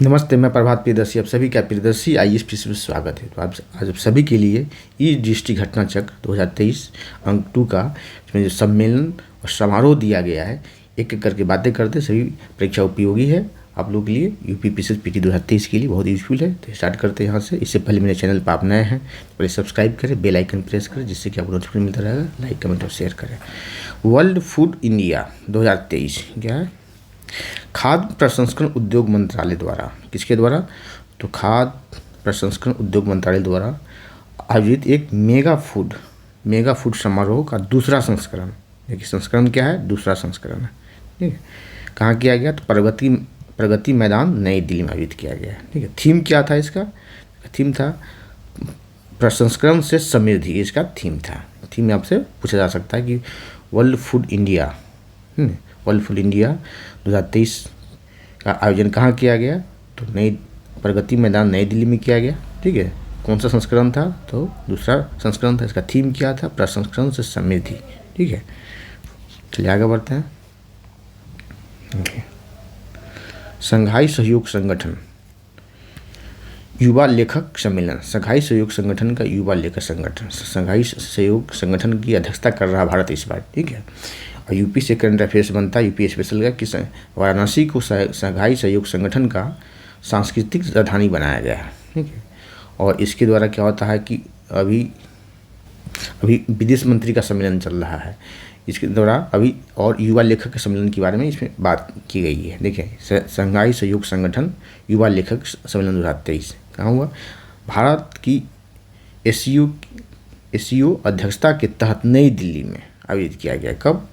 नमस्ते, मैं प्रभात प्रियदर्शी। आप सभी का प्रियदर्शी आईएएस में स्वागत है। तो आज आप सभी के लिए ई दृष्टि घटना चक्र 2023 अंक 2 का इसमें जो सम्मेलन और समारोह दिया गया है, एक एक करके बातें करते सभी परीक्षा उपयोगी है आप लोगों के लिए। यूपी पीसीएस पीटी 2023 के लिए बहुत यूजफुल है। तो स्टार्ट करते हैं यहाँ से। इससे पहले मेरे चैनल पर आप नए हैं तो पहले सब्सक्राइब करें, बेल आइकन प्रेस करें, जिससे कि आपको नोटिफिकेशन मिलता रहेगा। लाइक कमेंट और शेयर करें। वर्ल्ड फूड इंडिया 2023 क्या है? खाद्य प्रसंस्करण उद्योग मंत्रालय द्वारा, किसके द्वारा? तो खाद्य प्रसंस्करण उद्योग मंत्रालय द्वारा आयोजित एक मेगा फूड समारोह का दूसरा संस्करण। देखिए संस्करण क्या है? दूसरा संस्करण है। ठीक है, कहाँ किया गया? तो प्रगति मैदान नई दिल्ली में आयोजित किया गया। ठीक है, थीम क्या था इसका? थीम था प्रसंस्करण से समृद्धि, इसका थीम था। थीम आपसे पूछा जा सकता है कि वर्ल्ड फूड इंडिया 2023 का आयोजन कहाँ किया गया? तो नई प्रगति मैदान नई दिल्ली में किया गया। ठीक है, कौन सा संस्करण था? तो दूसरा संस्करण था। इसका थीम क्या था? प्रसंस्करण से समृद्धि। ठीक है, चलिए आगे बढ़ते हैं। संघाई सहयोग संगठन युवा लेखक सम्मेलन। संघाई सहयोग संगठन का युवा लेखक संगठन, संघाई सहयोग संगठन की अध्यक्षता कर रहा भारत इस बार। ठीक है, और यूपी से करंट अफेयर्स बनता है यूपी स्पेशल का कि वाराणसी को संघाई सहयोग संगठन का सांस्कृतिक राजधानी बनाया गया है। ठीक है, और इसके द्वारा क्या होता है कि अभी विदेश मंत्री का सम्मेलन चल रहा है, इसके द्वारा अभी और युवा लेखक के सम्मेलन के बारे में इसमें बात की गई है। देखिए संघाई सहयोग संगठन युवा लेखक सम्मेलन 2023 कहाँ हुआ? भारत की एससीओ अध्यक्षता के तहत नई दिल्ली में आयोजित किया गया। कब?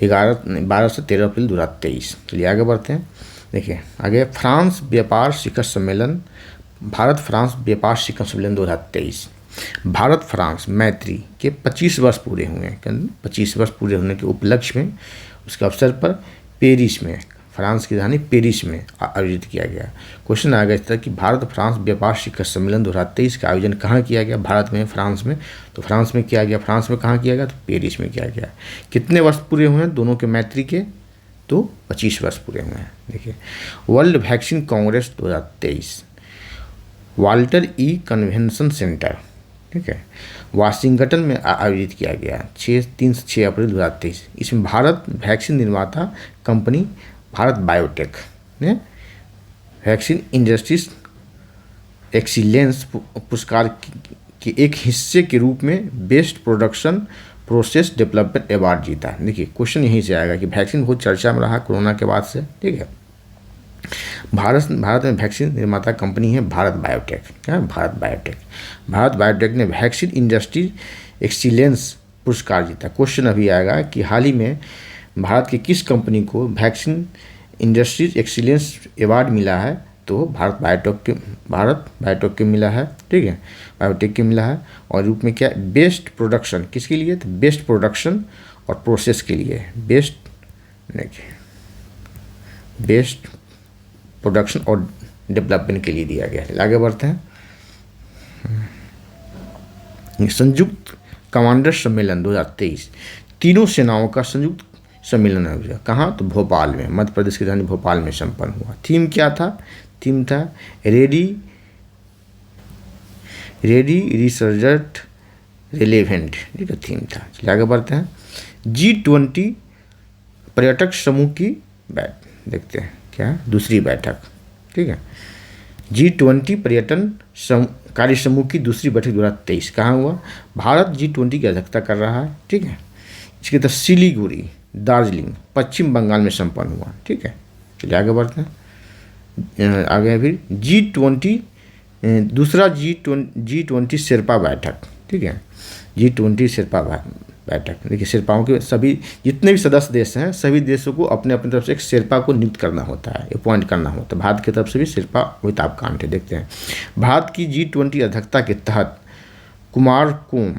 12 से 13 अप्रैल 2023। चलिए आगे बढ़ते हैं। देखिए आगे फ्रांस व्यापार शिखर सम्मेलन, भारत फ्रांस व्यापार शिखर सम्मेलन 2023। भारत फ्रांस मैत्री के 25 वर्ष पूरे हुए हैं। 25 वर्ष पूरे होने के उपलक्ष्य में उसके अवसर पर पेरिस में, फ्रांस की राजधानी पेरिस में आयोजित किया गया। क्वेश्चन आ गया इस तरह कि भारत फ्रांस व्यापार शिखर सम्मेलन 2023 का आयोजन कहाँ किया गया? भारत में, फ्रांस में। तो फ्रांस में किया गया। फ्रांस में कहाँ किया गया? तो पेरिस में किया गया। कितने वर्ष पूरे हुए हैं दोनों के मैत्री के? तो 25 वर्ष पूरे हुए हैं। देखिए वर्ल्ड वैक्सीन कांग्रेस 2023 वाल्टर ई कन्वेंशन सेंटर, ठीक है, वाशिंगटन में आयोजित किया गया 3 से 6 अप्रैल 2023। इसमें भारत वैक्सीन निर्माता कंपनी भारत बायोटेक ने वैक्सीन इंडस्ट्रीज एक्सीलेंस पुरस्कार के एक हिस्से के रूप में best production process development award जीता। देखिए क्वेश्चन यहीं से आएगा कि वैक्सीन बहुत चर्चा में रहा कोरोना के बाद से। ठीक है, भारत में वैक्सीन निर्माता कंपनी है भारत बायोटेक। क्या है? भारत बायोटेक ने वैक्सीन इंडस्ट्री एक्सीलेंस पुरस्कार जीता। क्वेश्चन अभी आएगा कि हाल ही में भारत की किस कंपनी को वैक्सीन इंडस्ट्रीज एक्सीलेंस अवार्ड मिला है? तो भारत बायोटेक के मिला है। ठीक है, बायोटेक के मिला है। और रूप में क्या? बेस्ट प्रोडक्शन, किसके लिए? तो बेस्ट प्रोडक्शन और प्रोसेस के लिए, बेस्ट प्रोडक्शन और डेवलपमेंट के लिए दिया गया है। आगे बढ़ते हैं। संयुक्त कमांडर सम्मेलन 2023 तीनों सेनाओं का संयुक्त सम्मेलन हुआ। कहाँ? तो भोपाल में, मध्य प्रदेश की राजधानी भोपाल में संपन्न हुआ। थीम क्या था? थीम था रेडी रिसर्जट रिलेवेंट। ठीक है, थीम था। चलिए आगे बढ़ते हैं। G20 पर्यटक समूह की देखते हैं क्या? दूसरी बैठक। ठीक है, G20 पर्यटन कार्य समूह की दूसरी बैठक 2023 कहाँ हुआ? भारत G20 की अध्यक्षता कर रहा है। ठीक है, इसके तहत सिलीगुड़ी, दार्जिलिंग, पश्चिम बंगाल में संपन्न हुआ। ठीक है, चलिए आगे बढ़ते हैं। आगे फिर G20 शेरपा बैठक। ठीक है, G20 शेरपा बैठक। देखिए शेरपाओं के सभी जितने भी सदस्य देश हैं, सभी देशों को अपने अपनी तरफ से एक शेरपा को नियुक्त करना होता है, अपॉइंट करना होता है। भारत की तरफ से भी शेरपा अमिताभ कांत है। देखते हैं भारत की G20 अध्यक्षता के तहत कुमारकोम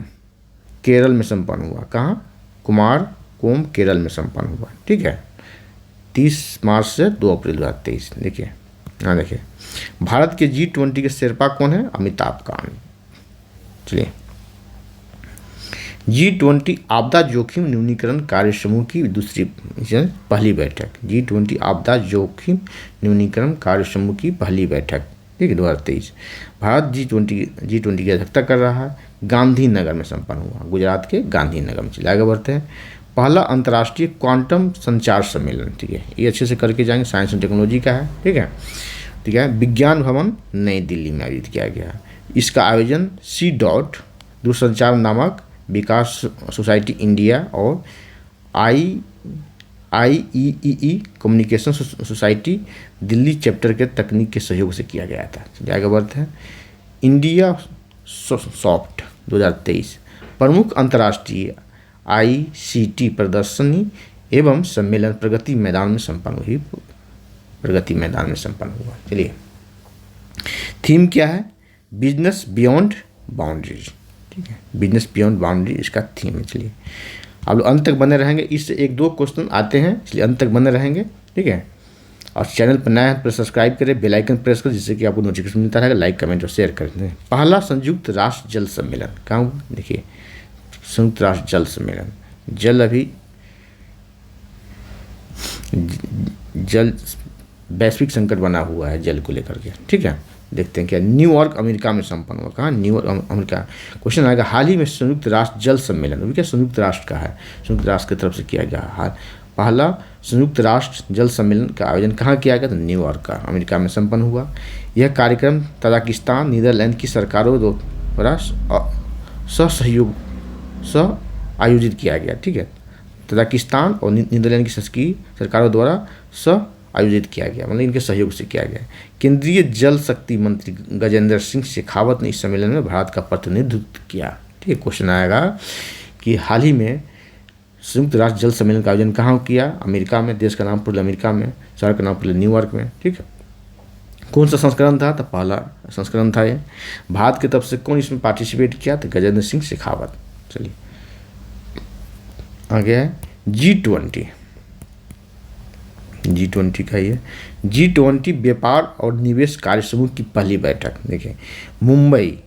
केरल में संपन्न हुआ। कहाँ? कुमारकोम केरल में संपन्न हुआ। ठीक है, 30 मार्च से 2 अप्रैल 2023। देखिए देखिए भारत के G20 के शेरपा कौन है? अमिताभ कांत। चलिए G20 आपदा जोखिम न्यूनीकरण कार्य समूह की पहली बैठक। G20 आपदा जोखिम न्यूनीकरण कार्य समूह की पहली बैठक, ठीक है, 2023। भारत G20 की अध्यक्षता कर रहा है। गांधीनगर में संपन्न हुआ, गुजरात के गांधीनगर में। चलिए आगे बढ़ते हैं। पहला अंतर्राष्ट्रीय क्वांटम संचार सम्मेलन, ठीक है, ये अच्छे से करके जाएंगे, साइंस एंड टेक्नोलॉजी का है, ठीक है। विज्ञान भवन नई दिल्ली में आयोजित किया गया। इसका आयोजन C. दूरसंचार नामक विकास सोसाइटी इंडिया और IEEE communication society Delhi chapter के तकनीक के सहयोग से किया गया था। चलिए आगे बढ़ते हैं। इंडिया सॉफ्ट 2023 प्रमुख अंतर्राष्ट्रीय ICT प्रदर्शनी एवं सम्मेलन प्रगति मैदान में संपन्न हुआ। चलिए, थीम क्या है? बिजनेस बियॉन्ड बाउंड्रीज, ठीक है, बिजनेस बियॉन्ड बाउंड्री इसका थीम है। चलिए, आप लोग अंत तक बने रहेंगे, इससे 1-2 क्वेश्चन आते हैं, इसलिए अंत तक बने रहेंगे, ठीक है। और चैनल पर नया है तो सब्सक्राइब करें, बेल आइकन प्रेस करें, जिससे कि आपको नोटिफिकेशन मिलता रहेगा। लाइक, कमेंट और शेयर कर दें। पहला संयुक्त राष्ट्र जल सम्मेलन कहाँ हुआ? देखिए, संयुक्त राष्ट्र जल सम्मेलन, जल अभी जल वैश्विक संकट बना हुआ है जल को लेकर के, ठीक है। देखते हैं क्या न्यूयॉर्क अमेरिका में संपन्न हुआ। कहाँ? New York America. क्वेश्चन आएगा, हाल ही में संयुक्त राष्ट्र जल सम्मेलन, वो क्या संयुक्त राष्ट्र का है, संयुक्त राष्ट्र की तरफ से किया गया हाल पहला संयुक्त राष्ट्र जल सम्मेलन का आयोजन कहाँ किया गया? तो न्यूयॉर्क का अमेरिका में संपन्न हुआ। यह कार्यक्रम तजाकिस्तान, नीदरलैंड की सरकारों द्वारा सह आयोजित किया गया, ठीक है। तजाकिस्तान और नीदरलैंड की सरकारों द्वारा सह आयोजित किया गया, मतलब इनके सहयोग से किया गया। केंद्रीय जल शक्ति मंत्री गजेंद्र सिंह शेखावत ने इस सम्मेलन में भारत का प्रतिनिधित्व किया, ठीक है। क्वेश्चन आएगा कि हाल ही में संयुक्त राष्ट्र जल सम्मेलन का आयोजन कहाँ किया? अमेरिका में। देश का नाम पूरे अमेरिका में, शहर का नाम पूरे न्यूयॉर्क में, ठीक है। कौन सा संस्करण था? तो पहला संस्करण था ये। भारत की तरफ से कौन इसमें पार्टिसिपेट किया? तो गजेंद्र सिंह शेखावत। चलिए आगे है G20 का ये G20 व्यापार और निवेश कार्य समूह की पहली बैठक, देखिए, मुंबई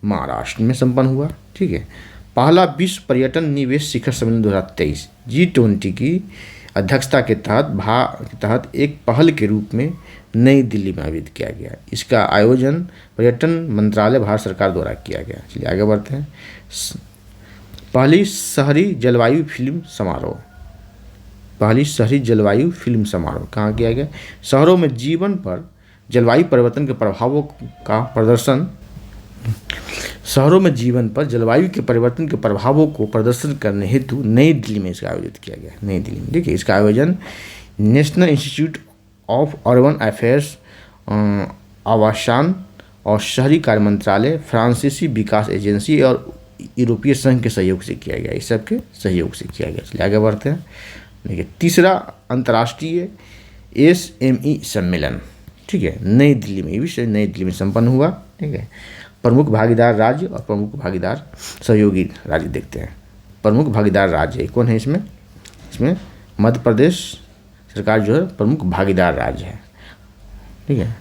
महाराष्ट्र में संपन्न हुआ, ठीक है। पहला विश्व पर्यटन निवेश शिखर सम्मेलन 2023 G20 की अध्यक्षता के तहत एक पहल के रूप में नई दिल्ली में आयोजित किया गया। इसका आयोजन पर्यटन मंत्रालय भारत सरकार द्वारा किया गया। चलिए आगे बढ़ते हैं। पहली शहरी जलवायु फिल्म समारोह कहाँ किया गया? शहरों में जीवन पर जलवायु परिवर्तन के प्रभावों का प्रदर्शन को प्रदर्शन करने हेतु नई दिल्ली में इसका आयोजित किया गया। नई दिल्ली में, देखिए, इसका आयोजन national institute of urban affairs, आवासन और शहरी कार्य मंत्रालय, फ्रांसीसी विकास एजेंसी और यूरोपीय संघ के सहयोग से किया गया। इस सब के सहयोग से किया गया। चलिए आगे बढ़ते हैं। देखिए, तीसरा अंतर्राष्ट्रीय SME सम्मेलन, ठीक है, नई दिल्ली में, ये भी नई दिल्ली में संपन्न हुआ, ठीक है। प्रमुख भागीदार राज्य और प्रमुख भागीदार सहयोगी राज्य देखते हैं। प्रमुख भागीदार राज्य कौन है इसमें मध्य प्रदेश सरकार जो है प्रमुख भागीदार राज्य है, ठीक है।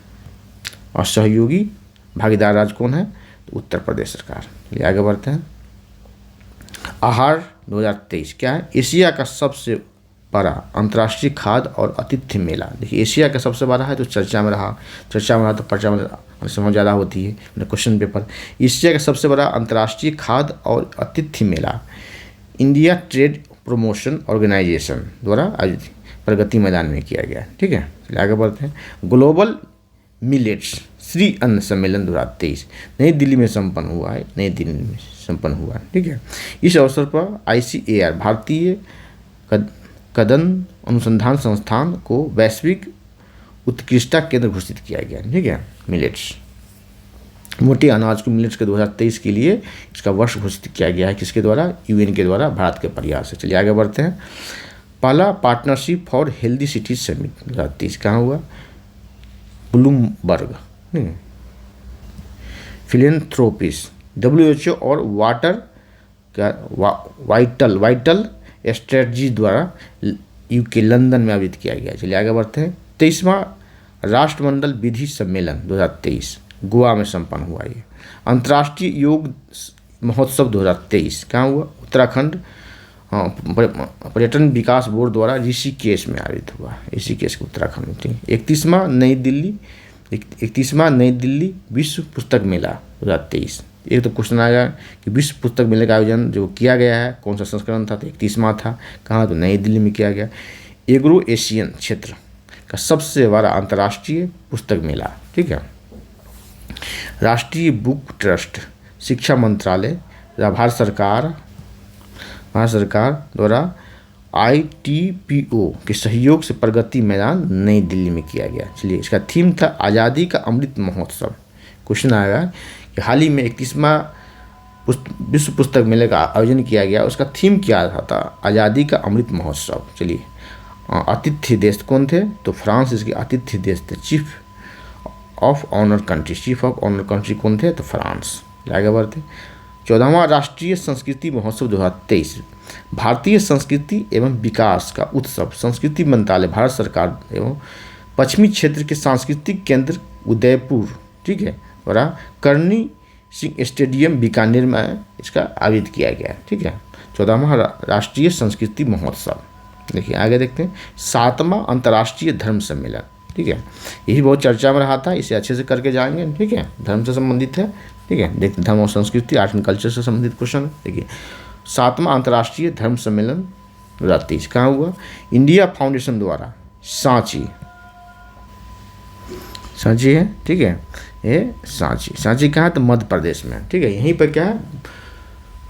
और सहयोगी भागीदार राज्य कौन है? तो उत्तर प्रदेश सरकार। चलिए आगे बढ़ते हैं। आहार 2023 क्या है? एशिया का सबसे बड़ा अंतर्राष्ट्रीय खाद्य और आतिथ्य मेला। देखिए, एशिया का सबसे बड़ा है तो चर्चा में रहा तो पर्चा में समझ ज़्यादा होती है क्वेश्चन पेपर। एशिया का सबसे बड़ा अंतर्राष्ट्रीय खाद्य और आतिथ्य मेला इंडिया ट्रेड प्रमोशन ऑर्गेनाइजेशन द्वारा आयोजित प्रगति मैदान में किया गया, ठीक है। चलिए आगे बढ़ते हैं। ग्लोबल मिलेट्स श्री अन्न सम्मेलन 2023 नई दिल्ली में संपन्न हुआ, ठीक है। इस अवसर पर ICAR भारतीय कदम अनुसंधान संस्थान को वैश्विक उत्कृष्टता केंद्र घोषित किया गया, ठीक है। मिलेट्स, मोटे अनाज को मिलेट्स के 2023 के लिए इसका वर्ष घोषित किया गया है। किसके द्वारा? UN के द्वारा, भारत के प्रयास से। चलिए आगे बढ़ते हैं। पहला partnership for healthy cities summit 2023 कहाँ हुआ? ब्लूमबर्ग। फिलेंथ्रोपिस, WHO और वाटर का वाइटल स्ट्रेटजी द्वारा UK लंदन में आयोजित किया गया। चलिए आगे बढ़ते हैं। 23वां राष्ट्रमंडल विधि सम्मेलन 2023 गोवा में संपन्न हुआ। ये अंतर्राष्ट्रीय योग महोत्सव 2023 कहाँ हुआ? उत्तराखंड पर्यटन विकास बोर्ड द्वारा ऋषिकेश में आयोजित हुआ, ऋषिकेश उत्तराखंड में। 31वां नई दिल्ली विश्व पुस्तक मेला 2023। एक तो क्वेश्चन आएगा कि विश्व पुस्तक मेले का आयोजन जो किया गया है कौन सा संस्करण था? तो 31वां था। कहाँ? तो नई दिल्ली में किया गया। एग्रो एशियन क्षेत्र का सबसे बड़ा अंतर्राष्ट्रीय पुस्तक मेला, ठीक है। राष्ट्रीय बुक ट्रस्ट, शिक्षा मंत्रालय, भारत सरकार द्वारा ITPO के सहयोग से प्रगति मैदान नई दिल्ली में किया गया। चलिए, इसका थीम था आज़ादी का अमृत महोत्सव। क्वेश्चन आएगा कि हाल ही में 31वां विश्व पुस्तक मेले का आयोजन किया गया, उसका थीम क्या था? आज़ादी का अमृत महोत्सव। चलिए, आतिथ्य देश कौन थे? तो फ्रांस इसके आतिथ्य देश थे। चीफ ऑफ ऑनर कंट्री कौन थे? तो फ्रांस। आगे बढ़ते। 14वां राष्ट्रीय संस्कृति महोत्सव 2023 भारतीय संस्कृति एवं विकास का उत्सव संस्कृति मंत्रालय, भारत सरकार एवं पश्चिमी क्षेत्र के सांस्कृतिक केंद्र उदयपुर, ठीक है, द्वारा करणी सिंह स्टेडियम बीकानेर में इसका आयोजित किया गया, ठीक है। 14वां राष्ट्रीय संस्कृति महोत्सव। देखिए आगे देखते हैं। 7वां अंतर्राष्ट्रीय धर्म सम्मेलन, ठीक है, यही बहुत चर्चा में रहा था, इसे अच्छे से करके जाएंगे, ठीक है। धर्म से संबंधित है, ठीक है। देखते धर्म और संस्कृति, आर्ट एंड कल्चर से संबंधित क्वेश्चन। देखिए 7वां अंतर्राष्ट्रीय धर्म सम्मेलन 2023 कहाँ हुआ? इंडिया फाउंडेशन द्वारा सांची है, ठीक है। ये सांची कहाँ? तो मध्य प्रदेश में, ठीक है। यहीं पर क्या है?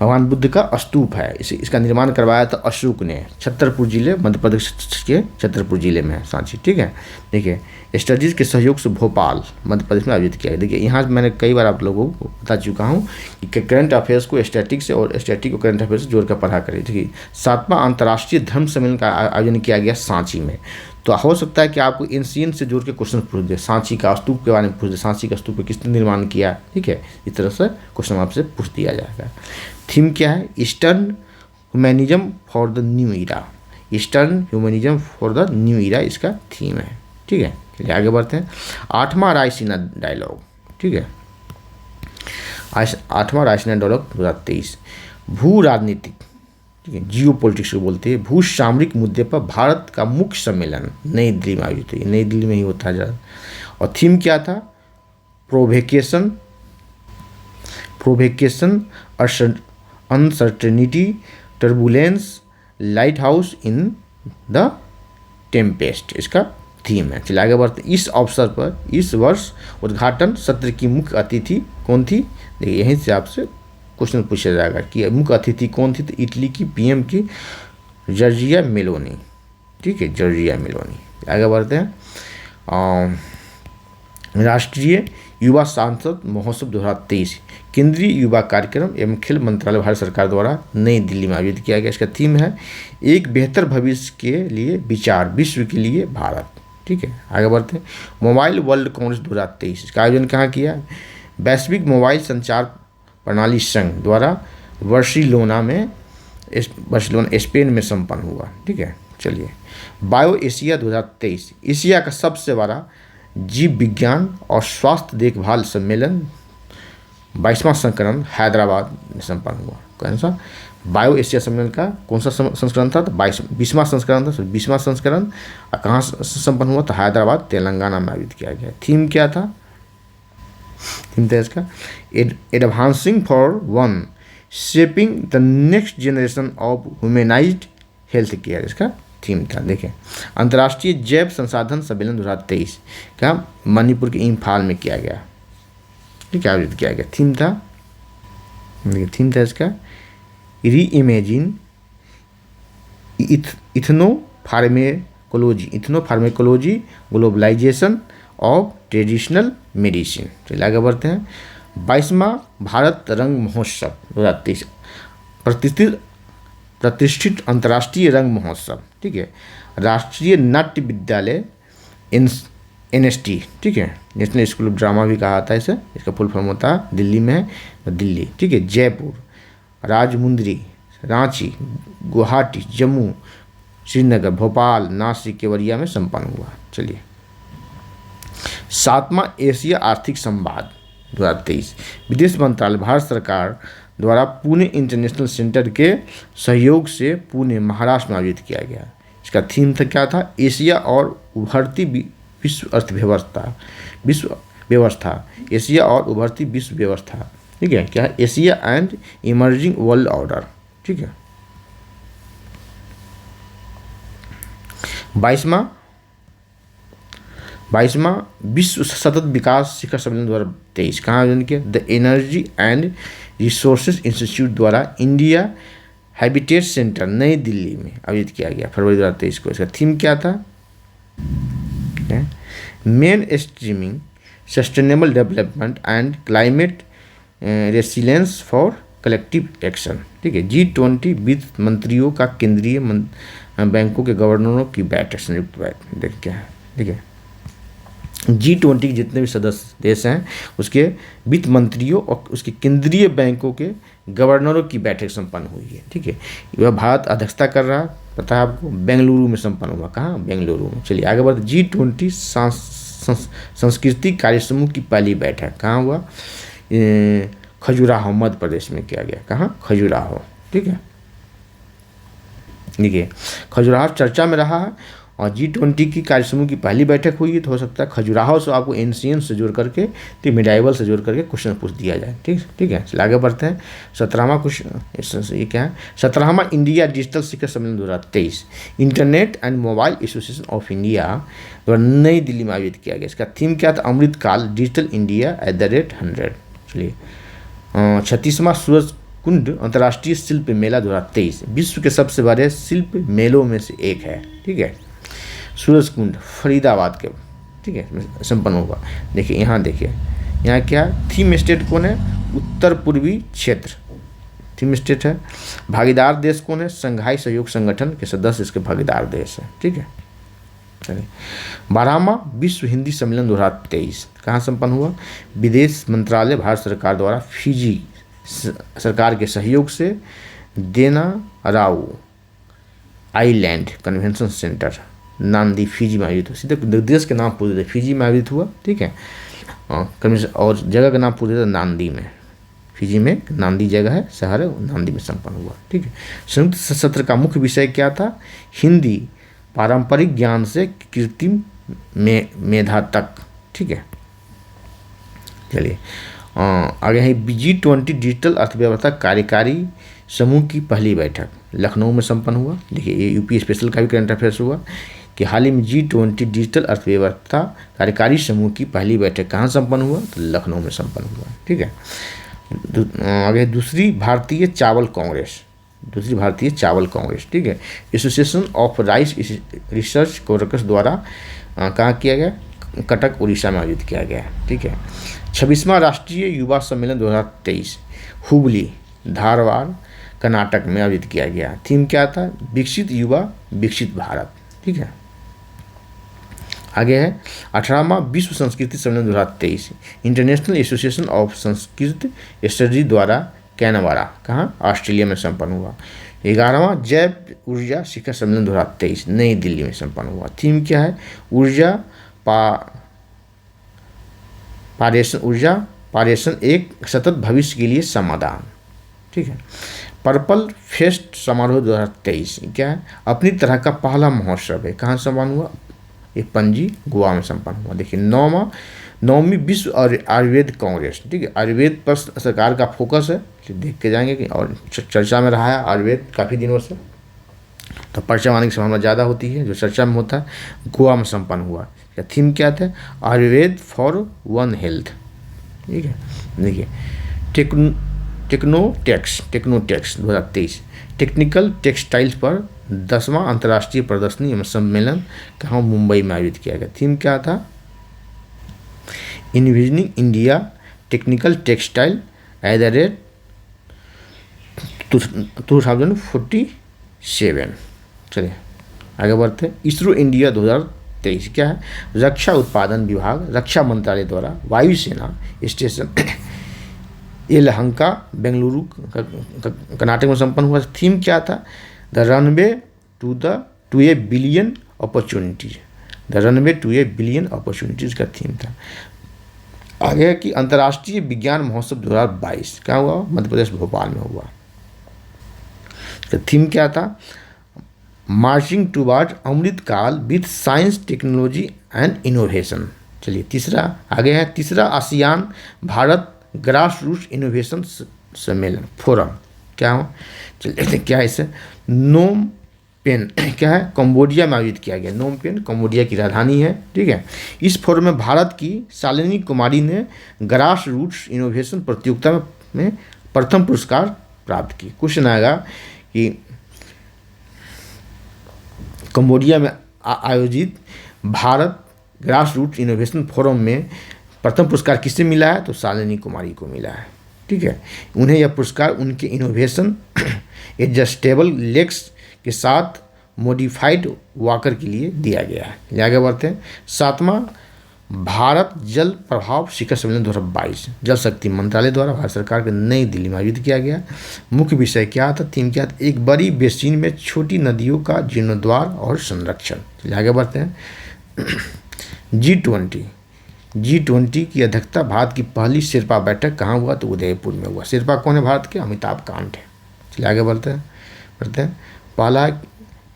भगवान बुद्ध का स्तूप है। इसका निर्माण करवाया था अशोक ने। छतरपुर जिले, मध्य प्रदेश के छतरपुर जिले में है सांची, ठीक है। देखिए स्टडीज़ के सहयोग से भोपाल, मध्य प्रदेश में आयोजित किया गया। देखिए यहाँ मैंने कई बार आप लोगों को बता चुका हूँ कि करंट अफेयर्स को स्टैटिक से और स्टैटिक को करंट अफेयर्स से जोड़कर पढ़ा करें। देखिए 7वां अंतर्राष्ट्रीय धर्म सम्मेलन का आयोजन किया गया सांची में। तो हो सकता है कि आपको एंशिएंट से जोड़ के क्वेश्चन पूछ दे, सांची का स्तूप के बारे में पूछ दे, सांची का स्तूप किसने निर्माण किया, ठीक है। इस तरह से क्वेश्चन आपसे पूछ दिया जाएगा। थीम क्या है? Eastern humanism for the new era. Eastern humanism for the new era इसका थीम है, ठीक है। चलिए आगे बढ़ते हैं। 8वां रायसीना डायलॉग, ठीक है। 8वां रायसीना डायलॉग 2023 भू राजनीतिक, ठीक है, जियो पॉलिटिक्स को बोलते हैं। भू सामरिक मुद्दे पर भारत का मुख्य सम्मेलन नई दिल्ली में आयोजित है। नई दिल्ली में ही होता है ज़्यादा। और थीम क्या था? Provocation, uncertainty, turbulence, light house in the tempest इसका थीम है। चलिए आगे बढ़ते। इस अवसर पर इस वर्ष उद्घाटन सत्र की मुख्य अतिथि कौन थी? देखिए यहीं से आपसे क्वेश्चन पूछा जाएगा कि मुख्य अतिथि कौन थी? तो इटली की PM की जॉर्जिया मेलोनी, ठीक है, जॉर्जिया मेलोनी। आगे बढ़ते हैं। राष्ट्रीय युवा सांसद महोत्सव 2023 केंद्रीय युवा कार्यक्रम एवं खेल मंत्रालय, भारत सरकार द्वारा नई दिल्ली में आयोजित किया गया। इसका थीम है एक बेहतर भविष्य के लिए विचार, विश्व के लिए भारत, ठीक है। आगे बढ़ते हैं। मोबाइल वर्ल्ड कांग्रेस 2023 इसका आयोजन कहाँ किया? वैश्विक मोबाइल संचार प्रणाली संघ द्वारा बार्सिलोना स्पेन में संपन्न हुआ, ठीक है। चलिए बायो एशिया 2023 एशिया का सबसे बड़ा जीव विज्ञान और स्वास्थ्य देखभाल सम्मेलन 22वां संस्करण हैदराबाद में संपन्न हुआ। कौन सा? बायो एशिया सम्मेलन का कौन सा संस्करण था? तो 20वां संस्करण था। 20वां संस्करण कहाँ संपन्न हुआ? तो हैदराबाद, तेलंगाना में आयोजित किया गया। थीम क्या था? थीम था इसका advancing for one, shaping the next generation of humanised health care इसका थीम था। देखें अंतर्राष्ट्रीय जैव संसाधन सम्मेलन 2023 का मणिपुर के इम्फाल में किया गया, ठीक है, आयोजित किया गया। थीम था इसका reimagine ethnopharmacology globalisation of traditional medicine. चलिए आगे बढ़ते हैं। 22वां भारत रंग महोत्सव 2023 प्रतिष्ठित अंतर्राष्ट्रीय रंग महोत्सव, ठीक है। राष्ट्रीय नाट्य विद्यालय NST, ठीक है, नेशनल स्कूल ऑफ ड्रामा भी कहा था इसे। इसका फुल फॉर्म होता है दिल्ली में है, दिल्ली, ठीक है। जयपुर, राजमुंदरी, रांची, गुवाहाटी, जम्मू, श्रीनगर, भोपाल, नासिक, केवड़िया में संपन्न हुआ। चलिए 7वां एशिया आर्थिक संवाद 2023 विदेश मंत्रालय, भारत सरकार द्वारा पुणे इंटरनेशनल सेंटर के सहयोग से पुणे महाराष्ट्र में आयोजित किया गया। इसका थीम था क्या था? एशिया और उभरती विश्व अर्थव्यवस्था, विश्व व्यवस्था, एशिया और उभरती विश्व व्यवस्था। ठीक है, क्या है? Asia and emerging world order. ठीक है। 22वां विश्व सतत विकास शिखर सम्मेलन 2023 कहाँ आयोजन किया? The energy and resources institute द्वारा इंडिया हैबिटेट सेंटर नई दिल्ली में आयोजित किया गया फरवरी 2023 को। इसका थीम क्या था? Mainstreaming sustainable development and climate resilience for collective action. ठीक है। G20 वित्त मंत्रियों का केंद्रीय बैंकों के गवर्नरों की बैठक संयुक्त बैठक। देख क्या है? ठीक है। G20 के जितने भी सदस्य देश हैं उसके वित्त मंत्रियों और उसके केंद्रीय बैंकों के गवर्नरों की बैठक संपन्न हुई है। ठीक है। वह भारत अध्यक्षता कर रहा, पता है आपको, बेंगलुरु में संपन्न हुआ। कहाँ? बेंगलुरु में। चलिए आगे बढ़ते। G20 संस्कृति कार्य समूह की पहली बैठक कहाँ हुआ? खजुराहो मध्य प्रदेश में किया गया। कहाँ? खजुराहो। ठीक है। देखिए खजुराहो चर्चा में रहा है और G20 की कार्य समूह की पहली बैठक हुई है, तो हो सकता है खजुराहो से आपको एंशियंट से जोड़ करके तो मिडाइवल से जोड़ करके क्वेश्चन पूछ दिया जाए। ठीक है। चलिए आगे बढ़ते हैं। 17वां क्वेश्चन ये क्या है? 17वां इंडिया डिजिटल शिखर सम्मेलन 2023 internet and mobile association of India द्वारा नई दिल्ली में आयोजित किया गया। इसका थीम क्या था? अमृतकाल डिजिटल इंडिया @100। चलिए 36वां सूरज कुंड अंतर्राष्ट्रीय शिल्प मेला 2023 विश्व के सबसे बड़े शिल्प मेलों में से एक है। ठीक है। सूरज कुंड फरीदाबाद के, ठीक है, संपन्न होगा। देखिए यहाँ देखिए, यहाँ क्या थीम स्टेट कौन है? उत्तर पूर्वी क्षेत्र थीम स्टेट है। भागीदार देश कौन है? संघाई सहयोग संगठन के सदस्य इसके भागीदार देश है। ठीक है। चलिए 12वां विश्व हिंदी सम्मेलन 2023 कहाँ संपन्न हुआ? विदेश मंत्रालय भारत सरकार द्वारा फिजी सरकार के सहयोग से देनाराऊ आइलैंड कन्वेंशन सेंटर नांदी फिजी में आयोजित हुआ। सीधे देश के नाम पूछ देते, फिजी में आयोजित हुआ। ठीक है। और जगह का नाम पूछ देते नांदी में, फिजी में नांदी जगह है, शहर है, नांदी में संपन्न हुआ। ठीक है। संयुक्त सत्र का मुख्य विषय क्या था? हिंदी पारंपरिक ज्ञान से कृत्रिम मेधा तक। ठीक है। चलिए आगे है G20 डिजिटल अर्थव्यवस्था कार्यकारी समूह की पहली बैठक लखनऊ में संपन्न हुआ। देखिए ये यूपी स्पेशल का भी करंट अफेयर्स हुआ कि हाल ही में G20 डिजिटल अर्थव्यवस्था कार्यकारी समूह की पहली बैठक कहाँ संपन्न हुआ? तो लखनऊ में संपन्न हुआ। ठीक है। आगे दूसरी भारतीय चावल कांग्रेस। ठीक है। Association of rice research workers द्वारा कहाँ किया गया? कटक उड़ीसा में आयोजित किया गया। ठीक है। 26वां राष्ट्रीय युवा सम्मेलन 2023 हुबली धारवाड़ कर्नाटक में आयोजित किया गया। थीम क्या था? विकसित युवा विकसित भारत। ठीक है। आगे है 18वां विश्व संस्कृति सम्मेलन 2023 international association of Sanskrit study द्वारा कैनबरा कहाँ? ऑस्ट्रेलिया में संपन्न हुआ। 11वां जैव ऊर्जा शिखर सम्मेलन 2023 नई दिल्ली में संपन्न हुआ। थीम क्या है? ऊर्जा पारेषण एक सतत भविष्य के लिए समाधान। ठीक है। पर्पल फेस्ट समारोह 2023 क्या है? अपनी तरह का पहला महोत्सव है। कहाँ संपन्न हुआ? ये पणजी गोवा में संपन्न हुआ। देखिए 9वीं विश्व आयुर्वेद कांग्रेस। ठीक है। आयुर्वेद पर सरकार का फोकस है, देख के जाएंगे कि और चर्चा में रहा है आयुर्वेद काफ़ी दिनों से, तो पर्चा आने की संभावना ज़्यादा होती है। जो चर्चा में होता है गोवा में संपन्न हुआ। थीम क्या था? Ayurveda for one health. ठीक है। देखिए टेक्नोटेक्स 2023 टेक्निकल टेक्सटाइल्स पर 10वां अंतर्राष्ट्रीय प्रदर्शनी एवं सम्मेलन कहाँ? मुंबई में आयोजित किया गया। थीम क्या था? Envisioning India technical textile @2047। चलिए आगे बढ़ते हैं। इसरो इंडिया 2023 क्या है? रक्षा उत्पादन विभाग रक्षा मंत्रालय द्वारा वायुसेना स्टेशन येलहंका बेंगलुरु कर्नाटक में संपन्न हुआ। थीम क्या था? The runway to a billion opportunities. The runway to a billion opportunities का थीम था। आगे है कि अंतर्राष्ट्रीय विज्ञान महोत्सव 2022 क्या हुआ, मध्य प्रदेश भोपाल में हुआ। तो थीम क्या था, marching toward Amrit Kaal with science technology and innovation. चलिए तीसरा आगे है, तीसरा ASEAN Bharat grass roots innovation सम्मेलन फोरम क्या हो, चलिए देखते हैं क्या है इसे। नोम पेन क्या है, कंबोडिया में आयोजित किया गया। नोम पेन कंबोडिया की राजधानी है, ठीक है। इस फोरम में भारत की शालिनी कुमारी ने ग्रास रूट्स इनोवेशन प्रतियोगिता में प्रथम पुरस्कार प्राप्त की। क्वेश्चन आएगा कि कंबोडिया में आयोजित Bharat grass roots innovation forum में प्रथम पुरस्कार किससे मिला है, तो शालिनी कुमारी को मिला है, ठीक है। उन्हें यह पुरस्कार उनके इनोवेशन एडजस्टेबल लेग्स के साथ मॉडिफाइड वॉकर के लिए दिया गया है। आगे बढ़ते हैं। सातवां भारत जल प्रभाव शिखर सम्मेलन 2022 जल शक्ति मंत्रालय द्वारा भारत सरकार के नई दिल्ली में आयोजित किया गया। मुख्य विषय क्या था, थीम क्या था, एक बड़ी बेसिन में छोटी नदियों का जीर्णोद्धार और संरक्षण। चलिए आगे बढ़ते हैं। G20 की अध्यक्षता भारत की पहली शेरपा बैठक कहाँ हुआ, तो उदयपुर में हुआ। शेरपा कौन है भारत के, अमिताभ कांत है। चलिए आगे बढ़ते हैं।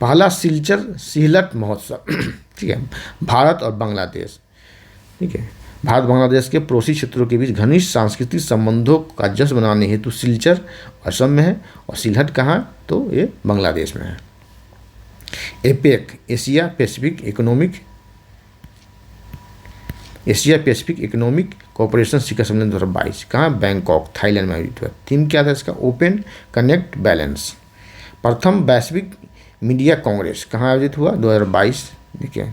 पहला सिलचर सिलहट महोत्सव ठीक है, भारत और बांग्लादेश, ठीक है। भारत बांग्लादेश के पड़ोसी क्षेत्रों के बीच घनिष्ठ सांस्कृतिक संबंधों का जश्न मनाने हेतु सिलचर असम में है और सिलहट कहाँ, तो ये बांग्लादेश में है। APEC Asia Pacific economic cooperation शिखर सम्मेलन 2022 कहाँ, बैंकॉक थाईलैंड में आयोजित हुआ। थीम क्या था इसका, ओपन कनेक्ट बैलेंस। प्रथम वैश्विक मीडिया कांग्रेस कहाँ आयोजित हुआ, 2022, देखिए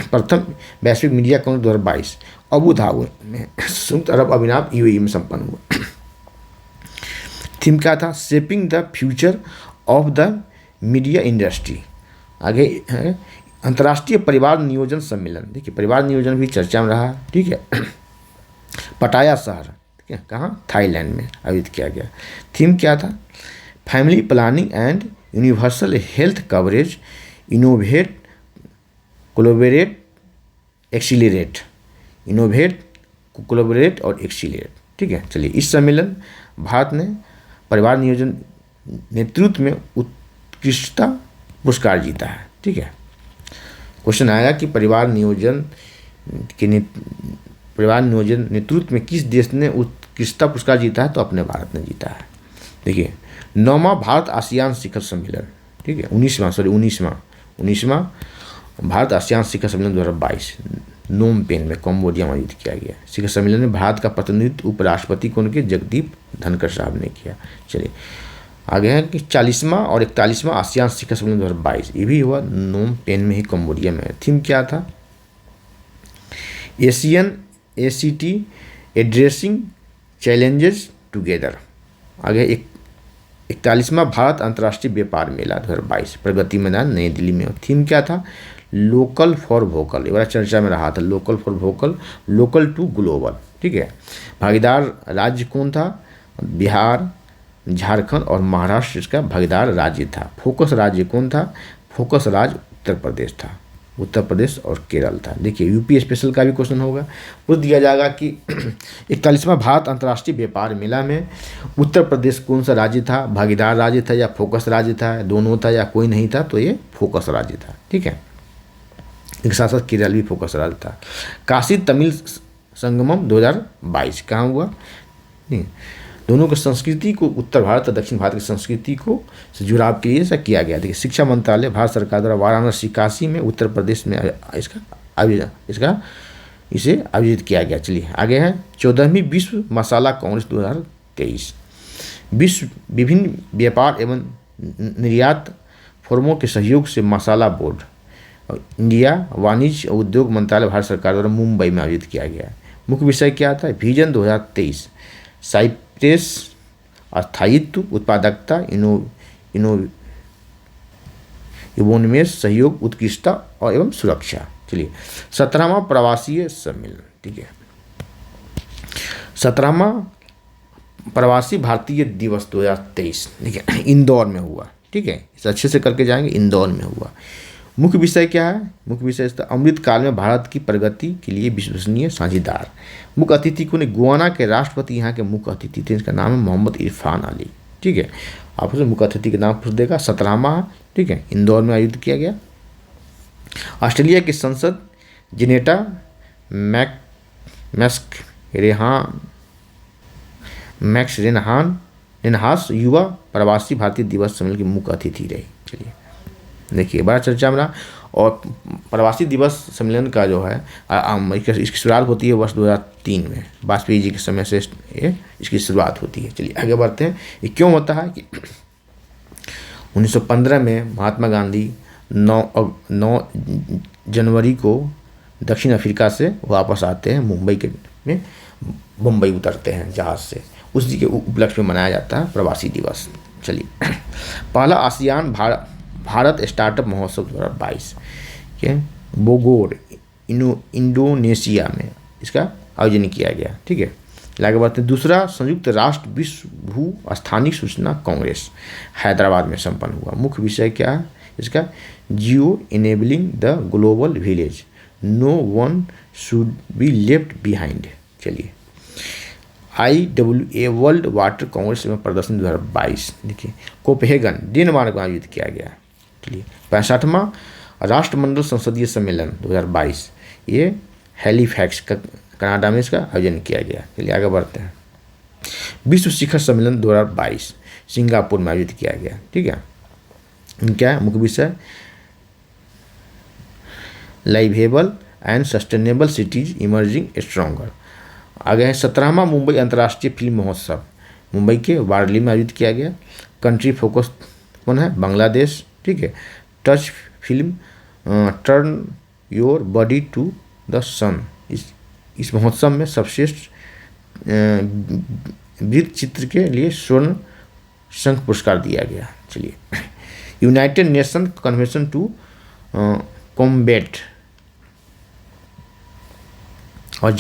प्रथम वैश्विक मीडिया कांग्रेस 2022 अबू धाबी में संयुक्त अरब अमीरात यूएई में संपन्न हुआ। थीम क्या था, shaping the future of the media industry. आगे है अंतर्राष्ट्रीय परिवार नियोजन सम्मेलन, देखिए परिवार नियोजन भी चर्चा में रहा, ठीक है। पटाया शहर, ठीक है, कहाँ, थाईलैंड में आयोजित किया गया। थीम क्या था, family planning and universal health coverage, innovate collaborate accelerate, और एक्सीलरेट, ठीक है। चलिए इस सम्मेलन भारत ने परिवार नियोजन नेतृत्व में उत्कृष्टता पुरस्कार जीता है, ठीक है। क्वेश्चन आएगा कि परिवार नियोजन नेतृत्व में किस देश ने उत्कृष्टता पुरस्कार जीता है, तो अपने भारत ने जीता है। देखिए 9वां भारत आसियान शिखर सम्मेलन, ठीक है, 19वां भारत आसियान शिखर सम्मेलन 2022 नोम पेन में कंबोडिया में आयोजित किया गया। शिखर सम्मेलन में भारत का प्रतिनिधित्व उपराष्ट्रपति को उनके जगदीप धनखड़ साहब ने किया। चलिए आगे है कि 40वां और 41वां आसियान शिखर सम्मेलन 2022 ये भी हुआ नोम पेन में ही, कंबोडिया में। थीम क्या था, Asian ACT addressing challenges together. आगे 41वां भारत अंतर्राष्ट्रीय व्यापार मेला 2022 प्रगति मैदान नई दिल्ली में। थीम क्या था, लोकल फॉर वोकल, ये बड़ा चर्चा में रहा था, local for vocal, local to global, ठीक है। भागीदार राज्य कौन था, बिहार, झारखंड और महाराष्ट्र इसका भागीदार राज्य था। फोकस राज्य कौन था, फोकस राज्य उत्तर प्रदेश था, उत्तर प्रदेश और केरल था। देखिए यूपी स्पेशल का भी क्वेश्चन होगा, पूछ दिया जाएगा कि 41वां भारत अंतर्राष्ट्रीय व्यापार मेला में उत्तर प्रदेश कौन सा राज्य था, भागीदार राज्य था या फोकस राज्य था, दोनों था या कोई नहीं था, तो ये फोकस राज्य था, ठीक है। एक साथ साथ केरल भी फोकस राज्य था। काशी तमिल संगमम 2022 कहाँ हुआ, नहीं दोनों की संस्कृति को, उत्तर भारत और दक्षिण भारत की संस्कृति को से जुड़ाव के लिए ऐसा किया गया। देखिए शिक्षा मंत्रालय भारत सरकार द्वारा वाराणसी काशी में उत्तर प्रदेश में इसे आयोजित किया गया। चलिए आगे है 14वीं विश्व मसाला कांग्रेस 2023 विश्व विभिन्न व्यापार एवं निर्यात फोरमों के सहयोग से मसाला बोर्ड और इंडिया वाणिज्य और उद्योग मंत्रालय भारत सरकार द्वारा मुंबई में आयोजित किया गया। मुख्य विषय क्या था, विजन 2023 साइप्रेस स्थायित्व, उत्पादकता, इनोवेशन, सहयोग, उत्कृष्टता और एवं सुरक्षा। चलिए 17वां प्रवासीय सम्मेलन, ठीक है, 17वां प्रवासी भारतीय दिवस 2023, ठीक है, इंदौर में हुआ, ठीक है, इसे अच्छे से करके जाएंगे, इंदौर में हुआ। मुख्य विषय क्या है? मुख्य विषय इसका अमृत काल में भारत की प्रगति के लिए विश्वसनीय साझेदार। मुख्य अतिथि को गोवाना के राष्ट्रपति यहाँ के मुख्य अतिथि थे, इसका नाम है मोहम्मद इरफान अली। ठीक है, आपसे मुख्य अतिथि के नाम पूछ देगा। 17वां, ठीक है, इंदौर में आयोजित किया गया। ऑस्ट्रेलिया की संसद जेनेटा मैक्स युवा प्रवासी भारतीय दिवस सम्मेलन की मुख्य अतिथि रही। चलिए देखिए, बड़ा चर्चा में रहा। और प्रवासी दिवस सम्मेलन का जो है इसकी शुरुआत होती है वर्ष 2003 में, वाजपेयी जी के समय से इसकी शुरुआत होती है। चलिए आगे बढ़ते हैं। ये क्यों होता है कि 1915 में महात्मा गांधी 9 जनवरी को दक्षिण अफ्रीका से वापस आते हैं, मुंबई उतरते हैं जहाज़ से, उसी के उपलक्ष्य में मनाया जाता है प्रवासी दिवस। चलिए पहला आसियान भारत स्टार्टअप महोत्सव 2022 के बोगोर इंडोनेशिया में इसका आयोजन किया गया। ठीक है, आगे बढ़ते हैं। दूसरा संयुक्त राष्ट्र विश्व भू स्थानिक सूचना कांग्रेस हैदराबाद में संपन्न हुआ। मुख्य विषय क्या है इसका? Geo enabling the global village, no one should be left behind. चलिए IWA वर्ल्ड वाटर कांग्रेस में प्रदर्शन 2022 देखिए कोपेनहेगन डेनमार्क में आयोजित किया गया। चलिए 65वां राष्ट्रमंडल संसदीय सम्मेलन 2022 ये हैलीफैक्स कनाडा में इसका आयोजन किया गया। चलिए आगे बढ़ते हैं। विश्व शिखर सम्मेलन 2022 सिंगापुर में आयोजित किया गया। ठीक है, क्या है मुख्य विषय? Liveable and sustainable cities emerging stronger. आगे है 17वां मुंबई अंतर्राष्ट्रीय फिल्म महोत्सव मुंबई के वारली में आयोजित किया गया। कंट्री फोकस कौन है? बांग्लादेश। ठीक है, touch film turn your body to the sun. इस महोत्सव में सर्वश्रेष्ठ वृत्त चित्र के लिए स्वर्ण शंख पुरस्कार दिया गया। चलिए United Nation convention to combat और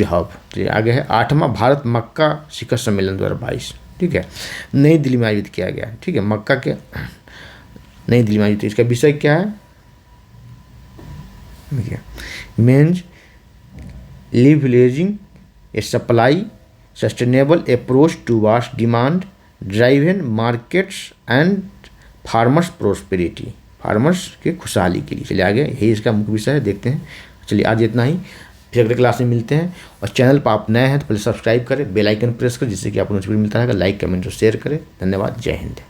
हब। चलिए आगे है 8वां भारत मक्का शिखर सम्मेलन 2022। ठीक है, नई दिल्ली में आयोजित किया गया। ठीक है, मक्का के नई दिल्ली में आयोजित। इसका विषय क्या है? देखिए mains leveraging a supply sustainable approach towards demand driven markets and farmers prosperity, farmers के खुशहाली के लिए। चलिए आगे यही इसका मुख्य विषय है, देखते हैं। चलिए आज इतना ही, फिर अगले क्लास में मिलते हैं। और चैनल पर आप नए हैं तो पहले सब्सक्राइब करें, बेल आइकन प्रेस करें, जिससे कि आपको नोटिफिकेशन मिलता रहेगा। लाइक कमेंट और शेयर करें। धन्यवाद, जय हिंद।